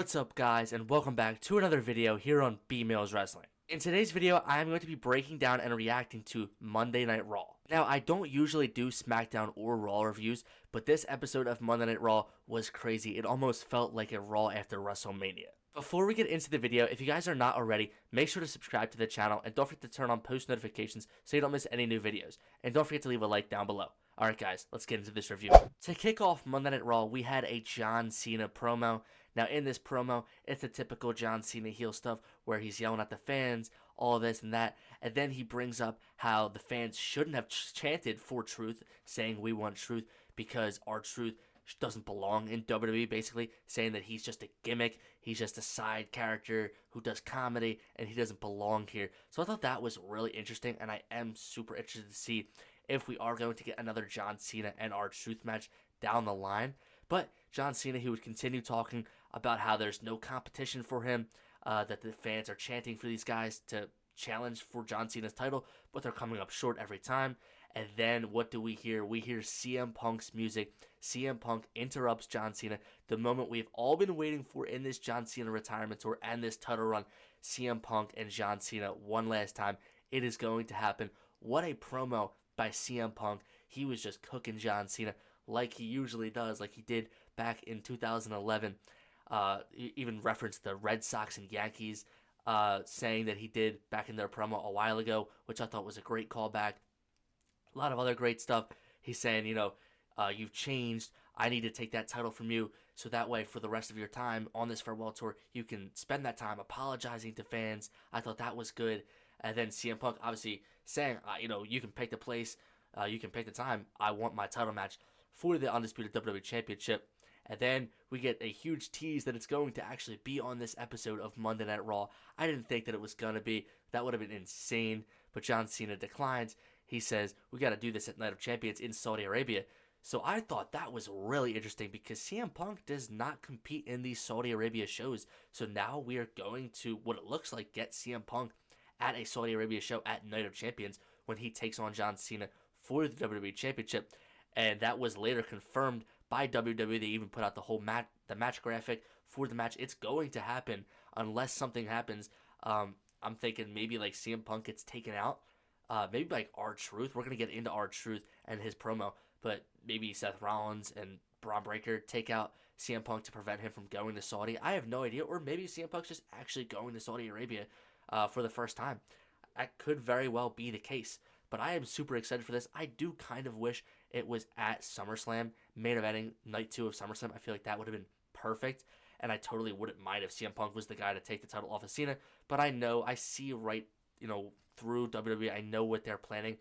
What's up guys, and welcome back to another video here on B-Mills Wrestling. In today's video, I'm going to be breaking down and reacting to Monday Night Raw. Now, I don't usually do SmackDown or Raw reviews, but this episode of Monday Night Raw was crazy. It almost felt like a Raw after WrestleMania. Before we get into the video, if you guys are not already, make sure to subscribe to the channel and don't forget to turn on post notifications so you don't miss any new videos. And don't forget to leave a like down below. Alright guys, let's get into this review. To kick off Monday Night Raw, we had a John Cena promo. Now in this promo, it's the typical John Cena heel stuff where he's yelling at the fans, all this and that, and then he brings up how the fans shouldn't have chanted for truth, saying we want truth because R-Truth doesn't belong in WWE, basically saying that he's just a gimmick, he's just a side character who does comedy, and he doesn't belong here. So I thought that was really interesting, and I am super interested to see if we are going to get another John Cena and R-Truth match down the line. But John Cena, he would continue talking about how there's no competition for him, that the fans are chanting for these guys to challenge for John Cena's title, but they're coming up short every time. And then what do we hear? We hear CM Punk's music. CM Punk interrupts John Cena, the moment we've all been waiting for in this John Cena retirement tour and this title run. CM Punk and John Cena one last time. It is going to happen. What a promo by CM Punk. He was just cooking John Cena like he usually does, like he did back in 2011. Even referenced the Red Sox and Yankees, saying that he did back in their promo a while ago, which I thought was a great callback. A lot of other great stuff. He's saying, you've changed. I need to take that title from you, so that way for the rest of your time on this farewell tour, you can spend that time apologizing to fans. I thought that was good. And then CM Punk obviously saying, you can pick the place, you can pick the time. I want my title match for the Undisputed WWE Championship. And then we get a huge tease that it's going to actually be on this episode of Monday Night Raw. I didn't think that it was going to be. That would have been insane. But John Cena declines. He says, we got to do this at Night of Champions in Saudi Arabia. So I thought that was really interesting because CM Punk does not compete in these Saudi Arabia shows. So now we are going to, what it looks like, get CM Punk at a Saudi Arabia show at Night of Champions when he takes on John Cena for the WWE Championship. And that was later confirmed by WWE. They even put out the match graphic for the match. It's going to happen unless something happens. I'm thinking maybe like CM Punk gets taken out. Maybe like R-Truth. We're going to get into R-Truth and his promo. But maybe Seth Rollins and Braun Breaker take out CM Punk to prevent him from going to Saudi. I have no idea. Or maybe CM Punk's just actually going to Saudi Arabia for the first time. That could very well be the case. But I am super excited for this. I do kind of wish it was at SummerSlam, main eventing night 2 of SummerSlam. I feel like that would have been perfect. And I totally wouldn't mind if CM Punk was the guy to take the title off of Cena. But I see right, through WWE. I know what they're planning.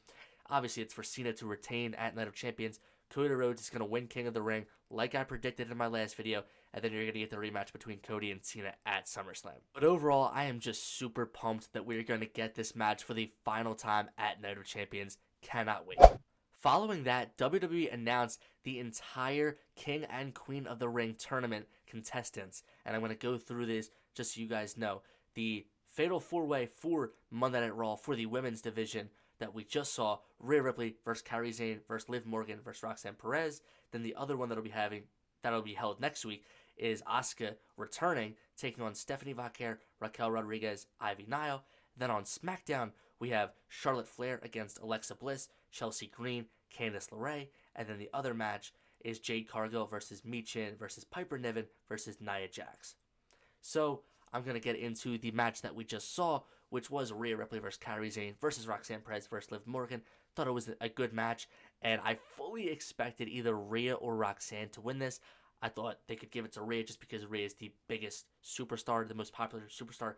Obviously, it's for Cena to retain at Night of Champions. Cody Rhodes is going to win King of the Ring, like I predicted in my last video, and then you're going to get the rematch between Cody and Cena at SummerSlam. But overall, I am just super pumped that we're going to get this match for the final time at Night of Champions. Cannot wait. Following that, WWE announced the entire King and Queen of the Ring tournament contestants, and I'm going to go through this just so you guys know. The Fatal 4-Way for Monday Night Raw for the women's division that we just saw, Rhea Ripley versus Kairi Sane versus Liv Morgan versus Roxanne Perez. Then the other one that'll be held next week is Asuka returning, taking on Stephanie Vaquer, Raquel Rodriguez, Ivy Nile. Then on SmackDown, we have Charlotte Flair against Alexa Bliss, Chelsea Green, Candice LeRae. And then the other match is Jade Cargill versus Michin versus Piper Niven versus Nia Jax. So I'm going to get into the match that we just saw, which was Rhea Ripley versus Kairi Sane versus Roxanne Perez versus Liv Morgan. Thought it was a good match, and I fully expected either Rhea or Roxanne to win this. I thought they could give it to Rhea just because Rhea is the biggest superstar, the most popular superstar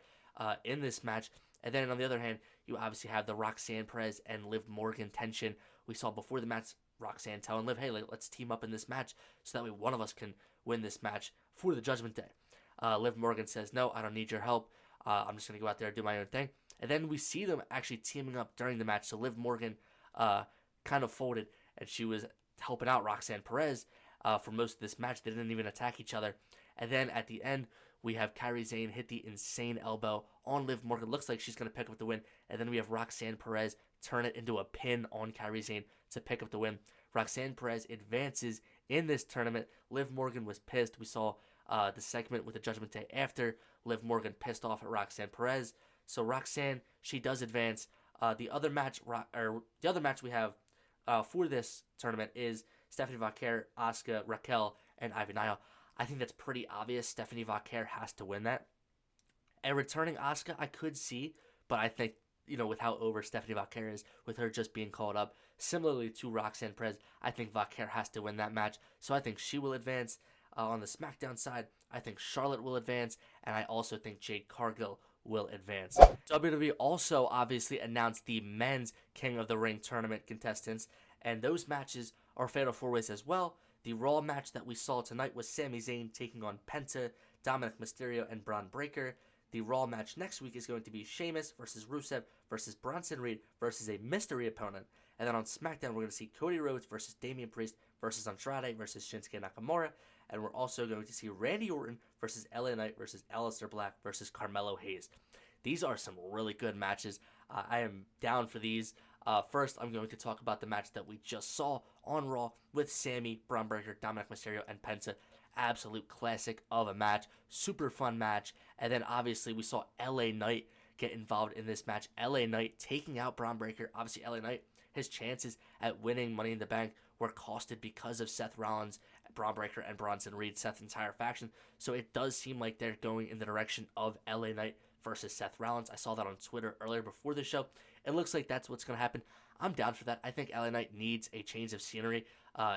in this match. And then on the other hand, you obviously have the Roxanne Perez and Liv Morgan tension. We saw before the match, Roxanne telling Liv, hey, let's team up in this match so that way one of us can win this match for the Judgment Day. Liv Morgan says, no, I don't need your help. I'm just going to go out there and do my own thing. And then we see them actually teaming up during the match. So Liv Morgan kind of folded, and she was helping out Roxanne Perez for most of this match. They didn't even attack each other. And then at the end, we have Kairi Sane hit the insane elbow on Liv Morgan. Looks like she's going to pick up the win. And then we have Roxanne Perez turn it into a pin on Kairi Sane to pick up the win. Roxanne Perez advances in this tournament. Liv Morgan was pissed. We saw the segment with the Judgment Day after. Liv Morgan pissed off at Roxanne Perez. So Roxanne, she does advance. The other match we have for this tournament is Stephanie Vaquer, Asuka, Raquel, and Ivy Nile. I think that's pretty obvious. Stephanie Vaquer has to win that. And returning Asuka, I could see, but I think, with how over Stephanie Vaquer is, with her just being called up, similarly to Roxanne Perez, I think Vaquer has to win that match. So I think she will advance. On the SmackDown side, I think Charlotte will advance, and I also think Jade Cargill will advance. WWE also obviously announced the men's King of the Ring tournament contestants, and those matches are Fatal 4-Ways as well. The Raw match that we saw tonight was Sami Zayn taking on Penta, Dominic Mysterio, and Braun Breaker. The Raw match next week is going to be Sheamus versus Rusev versus Bronson Reed versus a mystery opponent. And then on SmackDown, we're going to see Cody Rhodes versus Damian Priest versus Andrade versus Shinsuke Nakamura. And we're also going to see Randy Orton versus LA Knight versus Aleister Black versus Carmelo Hayes. These are some really good matches. I am down for these. First, I'm going to talk about the match that we just saw on Raw with Sammy, Braun Breaker, Dominic Mysterio, and Penta. Absolute classic of a match. Super fun match. And then obviously we saw LA Knight get involved in this match. LA Knight taking out Braun Breaker. Obviously LA Knight, his chances at winning Money in the Bank were costed because of Seth Rollins, Braun Breaker, and Bronson Reed, Seth's entire faction. So it does seem like they're going in the direction of LA Knight versus Seth Rollins. I saw that on Twitter earlier before the show. It looks like that's what's going to happen. I'm down for that. I think LA Knight needs a change of scenery.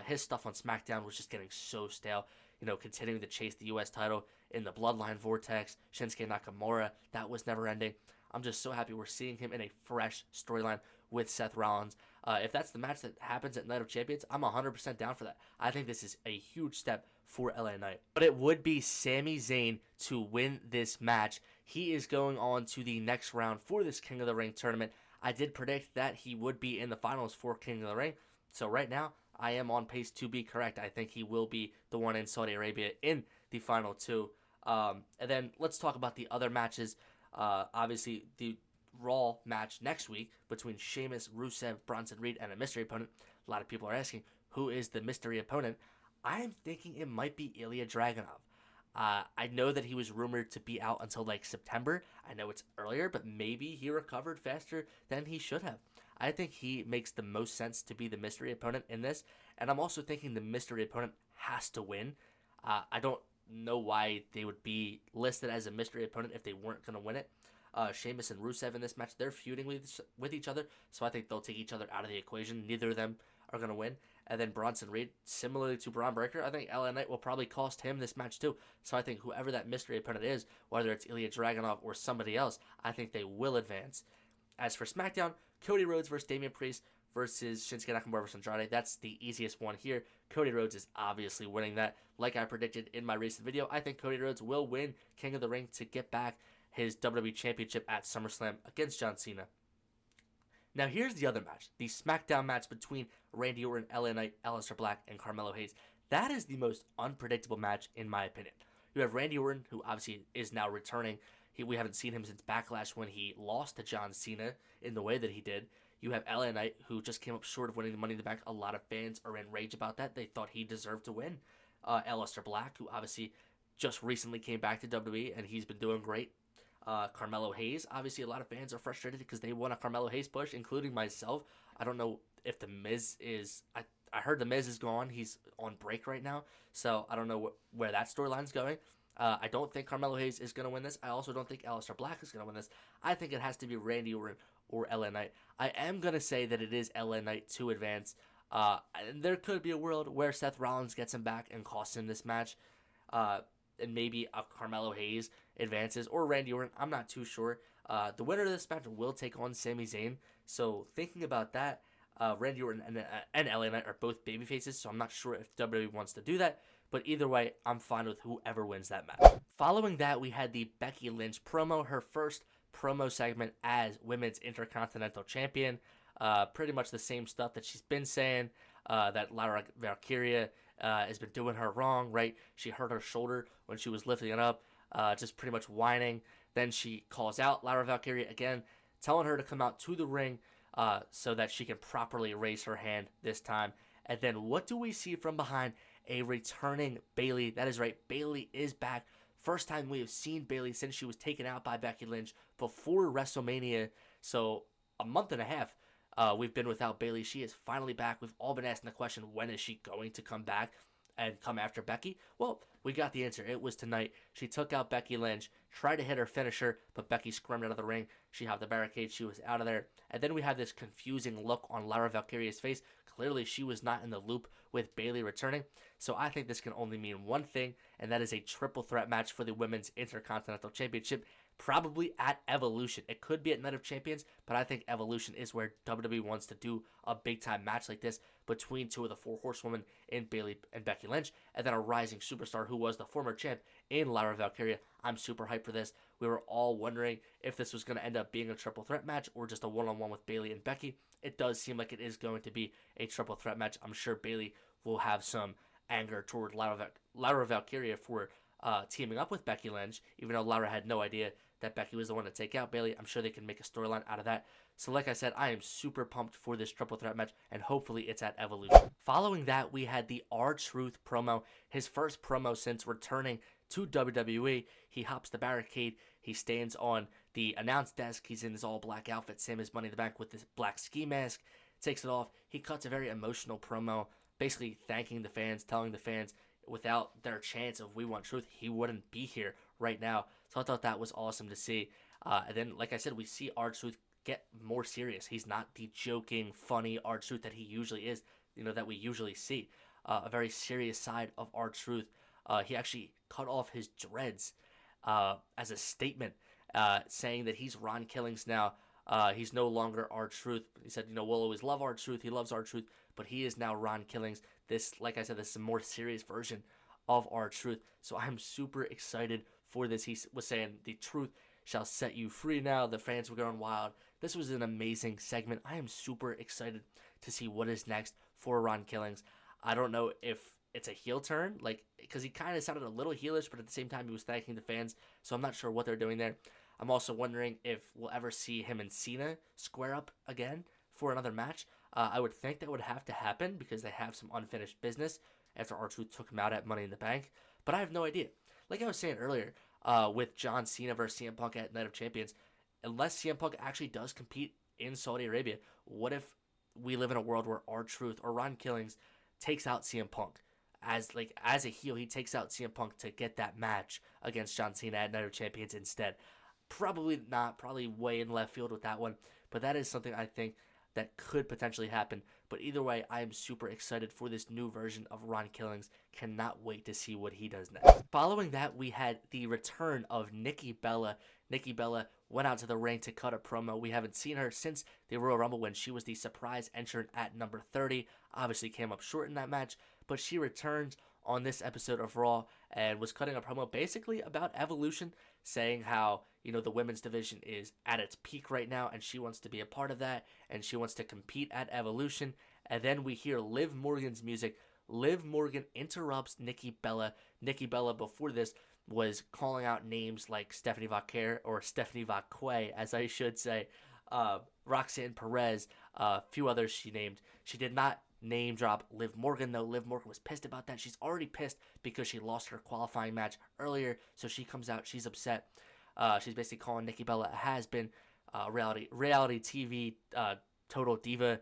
His stuff on SmackDown was just getting so stale. Continuing to chase the U.S. title in the Bloodline Vortex, Shinsuke Nakamura, that was never ending. I'm just so happy we're seeing him in a fresh storyline with Seth Rollins. If that's the match that happens at Night of Champions, I'm 100% down for that. I think this is a huge step for LA Knight. But it would be Sami Zayn to win this match. He is going on to the next round for this King of the Ring tournament. I did predict that he would be in the finals for King of the Ring. So right now, I am on pace to be correct. I think he will be the one in Saudi Arabia in the final two. And then let's talk about the other matches. Obviously, the Raw match next week between Sheamus, Rusev, Bronson Reed, and a mystery opponent. A lot of people are asking, who is the mystery opponent? I am thinking it might be Ilya Dragunov. I know that he was rumored to be out until September. I know it's earlier, but maybe he recovered faster than he should have. I think he makes the most sense to be the mystery opponent in this, and I'm also thinking the mystery opponent has to win. I don't know why they would be listed as a mystery opponent if they weren't going to win it. Sheamus and Rusev in this match, they're feuding with each other, so I think they'll take each other out of the equation. Neither of them are going to win. And then Bronson Reed, similarly to Braun Breaker, I think LA Knight will probably cost him this match too. So I think whoever that mystery opponent is, whether it's Ilya Dragunov or somebody else, I think they will advance. As for SmackDown, Cody Rhodes versus Damian Priest versus Shinsuke Nakamura versus Andrade. That's the easiest one here. Cody Rhodes is obviously winning that. Like I predicted in my recent video, I think Cody Rhodes will win King of the Ring to get back his WWE Championship at SummerSlam against John Cena. Now here's the other match, the SmackDown match between Randy Orton, LA Knight, Aleister Black, and Carmelo Hayes. That is the most unpredictable match in my opinion. You have Randy Orton, who obviously is now returning. We haven't seen him since Backlash when he lost to John Cena in the way that he did. You have LA Knight, who just came up short of winning the Money in the Bank. A lot of fans are in rage about that. They thought he deserved to win. Aleister Black, who obviously just recently came back to WWE, and he's been doing great. Carmelo Hayes, obviously a lot of fans are frustrated because they want a Carmelo Hayes push, including myself. I don't know if The Miz is... I heard The Miz is gone. He's on break right now, so I don't know where that storyline's going. I don't think Carmelo Hayes is going to win this. I also don't think Aleister Black is going to win this. I think it has to be Randy Orton or LA Knight. I am going to say that it is LA Knight to advance. There could be a world where Seth Rollins gets him back and costs him this match. And maybe a Carmelo Hayes advances or Randy Orton. I'm not too sure. The winner of this match will take on Sami Zayn. So thinking about that, Randy Orton and LA Knight are both babyfaces, so I'm not sure if WWE wants to do that. But either way, I'm fine with whoever wins that match. Following that, we had the Becky Lynch promo, her first promo segment as Women's Intercontinental Champion. Pretty much the same stuff that she's been saying, that Lara Valkyria has been doing her wrong, right? She hurt her shoulder when she was lifting it up, just pretty much whining. Then she calls out Lara Valkyria again, telling her to come out to the ring so that she can properly raise her hand this time. And then what do we see from behind? a returning Bayley. That is right, Bayley is back. First time we have seen Bayley since she was taken out by Becky Lynch before WrestleMania. So a month and a half we've been without Bayley. She is finally back. We've all been asking the question, when is she going to come back and come after Becky? Well, we got the answer. It was tonight. She took out Becky Lynch, tried to hit her finisher, but Becky screamed out of the ring. She hopped the barricade. She was out of there. And then we had this confusing look on Lara Valkyria's face. Clearly, she was not in the loop with Bayley returning. So I think this can only mean one thing, and that is a triple threat match for the Women's Intercontinental Championship, probably at Evolution. It could be at Night of Champions, but I think Evolution is where WWE wants to do a big-time match like this between two of the four horsewomen in Bayley and Becky Lynch, and then a rising superstar who was the former champ in Lara Valkyria. I'm super hyped for this. We were all wondering if this was going to end up being a triple threat match or just a one-on-one with Bayley and Becky. It does seem like it is going to be a triple threat match. I'm sure Bayley will have some anger toward Lara Valkyria for teaming up with Becky Lynch, even though Lara had no idea that Becky was the one to take out Bayley. I'm sure they can make a storyline out of that. So like I said, I am super pumped for this triple threat match, and hopefully it's at Evolution. Following that, we had the R-Truth promo, his first promo since returning to WWE. He hops the barricade. He stands on the announce desk. He's in his all-black outfit, same as Money in the Bank, with this black ski mask. Takes it off. He cuts a very emotional promo, basically thanking the fans, telling the fans without their chance of We Want Truth, he wouldn't be here right now. So I thought that was awesome to see. And then, like I said, we see R-Truth get more serious. He's not the joking, funny R-Truth that he usually is, that we usually see. A very serious side of R-Truth. He actually cut off his dreads as a statement, saying that he's Ron Killings now. He's no longer R-Truth. He said, we'll always love R-Truth. He loves R-Truth, but he is now Ron Killings. This, like I said, this is a more serious version of R-Truth. So I'm super excited for this. He was saying, the truth shall set you free now. The fans were going wild. This was an amazing segment. I am super excited to see what is next for Ron Killings. I don't know if it's a heel turn, because he kind of sounded a little heelish, but at the same time, he was thanking the fans. So I'm not sure what they're doing there. I'm also wondering if we'll ever see him and Cena square up again for another match. I would think that would have to happen because they have some unfinished business after R-Truth took him out at Money in the Bank. But I have no idea. Like I was saying earlier, with John Cena versus CM Punk at Night of Champions, unless CM Punk actually does compete in Saudi Arabia, what if we live in a world where R-Truth or Ron Killings takes out CM Punk? As a heel, he takes out CM Punk to get that match against John Cena at Night of Champions instead. Probably not. Probably way in left field with that one. But that is something I think that could potentially happen. But either way, I am super excited for this new version of Ron Killings. Cannot wait to see what he does next. Following that, we had the return of Nikki Bella. Nikki Bella went out to the ring to cut a promo. We haven't seen her since the Royal Rumble when she was the surprise entrant at number 30. Obviously came up short in that match, but she returns on this episode of Raw and was cutting a promo basically about Evolution, saying how, the women's division is at its peak right now and she wants to be a part of that and she wants to compete at Evolution. And then we hear Liv Morgan's music. Liv Morgan interrupts Nikki Bella. Nikki Bella before this was calling out names like Stephanie Vaquer, or Stephanie Vaquer, as I should say, Roxanne Perez, a few others she named. She did not name drop Liv Morgan, though. Liv Morgan was pissed about that. She's already pissed because she lost her qualifying match earlier, so she comes out, she's upset. She's basically calling Nikki Bella a has-been, reality TV, total diva,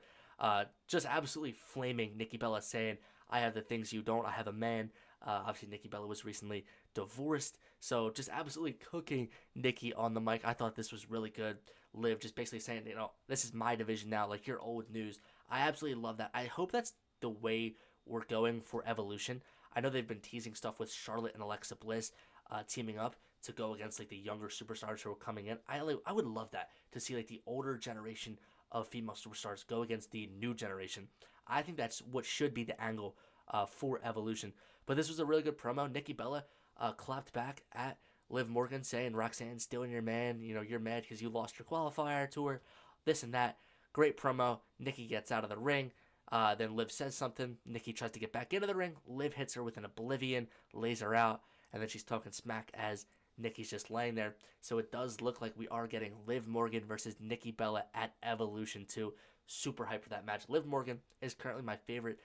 just absolutely flaming Nikki Bella, saying, I have the things you don't, I have a man. Obviously, Nikki Bella was recently divorced, so just absolutely cooking Nikki on the mic. I thought this was really good. Liv just basically saying, this is my division now, like you're old news. I absolutely love that. I hope that's the way we're going for Evolution. I know they've been teasing stuff with Charlotte and Alexa Bliss teaming up to go against the younger superstars who are coming in. I would love that, to see the older generation of female superstars go against the new generation. I think that's what should be the angle for Evolution. But this was a really good promo. Nikki Bella clapped back at Liv Morgan, saying, Roxanne's still your man. You're mad because you lost your qualifier to her. This and that. Great promo. Nikki gets out of the ring. Then Liv says something. Nikki tries to get back into the ring. Liv hits her with an Oblivion, lays her out, and then she's talking smack as Nikki's just laying there. So it does look like we are getting Liv Morgan versus Nikki Bella at Evolution 2. Super hyped for that match. Liv Morgan is currently my favorite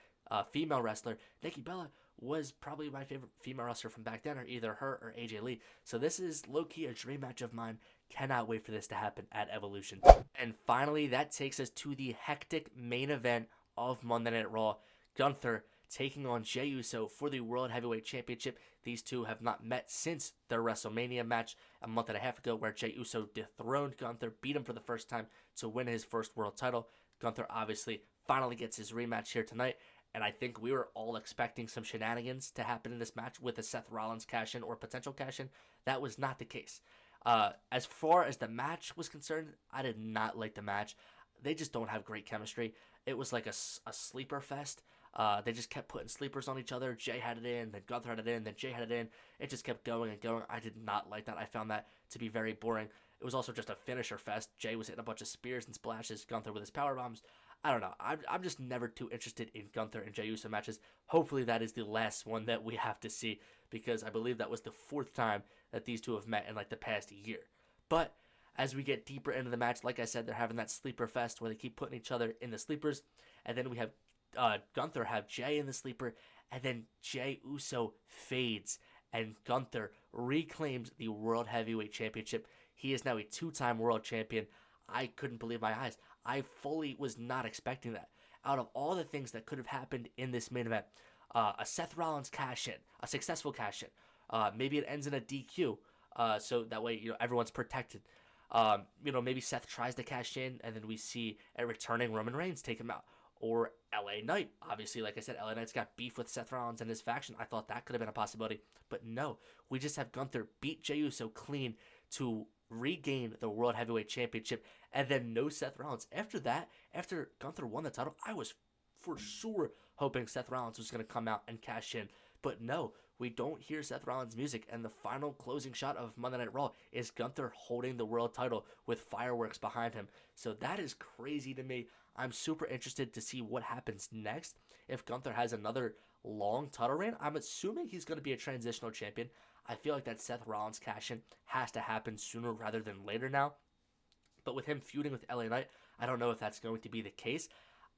female wrestler. Nikki Bella was probably my favorite female wrestler from back then, or either her or AJ Lee. So this is low-key a dream match of mine. Cannot wait for this to happen at Evolution. And finally, that takes us to the hectic main event of Monday Night Raw. Gunther taking on Jey Uso for the World Heavyweight Championship. These two have not met since their WrestleMania match a month and a half ago, where Jey Uso dethroned Gunther, beat him for the first time to win his first world title. Gunther obviously finally gets his rematch here tonight, and I think we were all expecting some shenanigans to happen in this match with a Seth Rollins cash-in or potential cash-in. That was not the case. As far as the match was concerned, I did not like the match. They just don't have great chemistry. It was like a sleeper fest. They just kept putting sleepers on each other. Jey had it in, then Gunther had it in, then Jey had it in. It just kept going and going. I did not like that. I found that to be very boring. It was also just a finisher fest. Jey was hitting a bunch of spears and splashes, Gunther with his power bombs. I don't know. I'm just never too interested in Gunther and Jey Uso matches. Hopefully that is the last one that we have to see, because I believe that was the 4th time that these two have met in like the past year. But as we get deeper into the match, like I said, they're having that sleeper fest where they keep putting each other in the sleepers, and then we have Gunther have Jey in the sleeper, and then Jey Uso fades, and Gunther reclaims the World Heavyweight Championship. He is now a 2-time world champion. I couldn't believe my eyes. I fully was not expecting that. Out of all the things that could have happened in this main event, a Seth Rollins cash-in, a successful cash-in, maybe it ends in a DQ, so that way everyone's protected. Maybe Seth tries to cash in, and then we see a returning Roman Reigns take him out. Or LA Knight. Obviously, like I said, LA Knight's got beef with Seth Rollins and his faction. I thought that could have been a possibility. But no, we just have Gunther beat Jey Uso clean to regain the World Heavyweight Championship, and then no Seth Rollins. After that, after Gunther won the title, I was for sure hoping Seth Rollins was going to come out and cash in. But no, we don't hear Seth Rollins' music, and the final closing shot of Monday Night Raw is Gunther holding the world title with fireworks behind him. So that is crazy to me. I'm super interested to see what happens next. If Gunther has another long title reign, I'm assuming he's going to be a transitional champion. I feel like that Seth Rollins cash-in has to happen sooner rather than later now. But with him feuding with LA Knight, I don't know if that's going to be the case.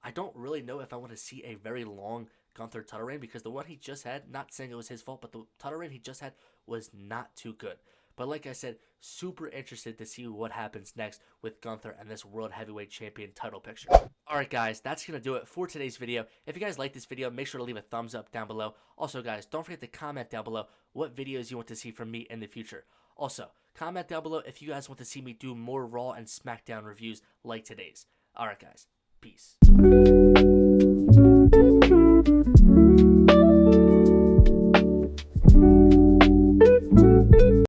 I don't really know if I want to see a very long Gunther title reign, because the one he just had, not saying it was his fault, but the title reign he just had was not too good. But like I said, super interested to see what happens next with Gunther and this World Heavyweight Champion title picture. Alright guys, that's going to do it for today's video. If you guys like this video, make sure to leave a thumbs up down below. Also guys, don't forget to comment down below what videos you want to see from me in the future. Also, comment down below if you guys want to see me do more Raw and SmackDown reviews like today's. Alright guys, peace.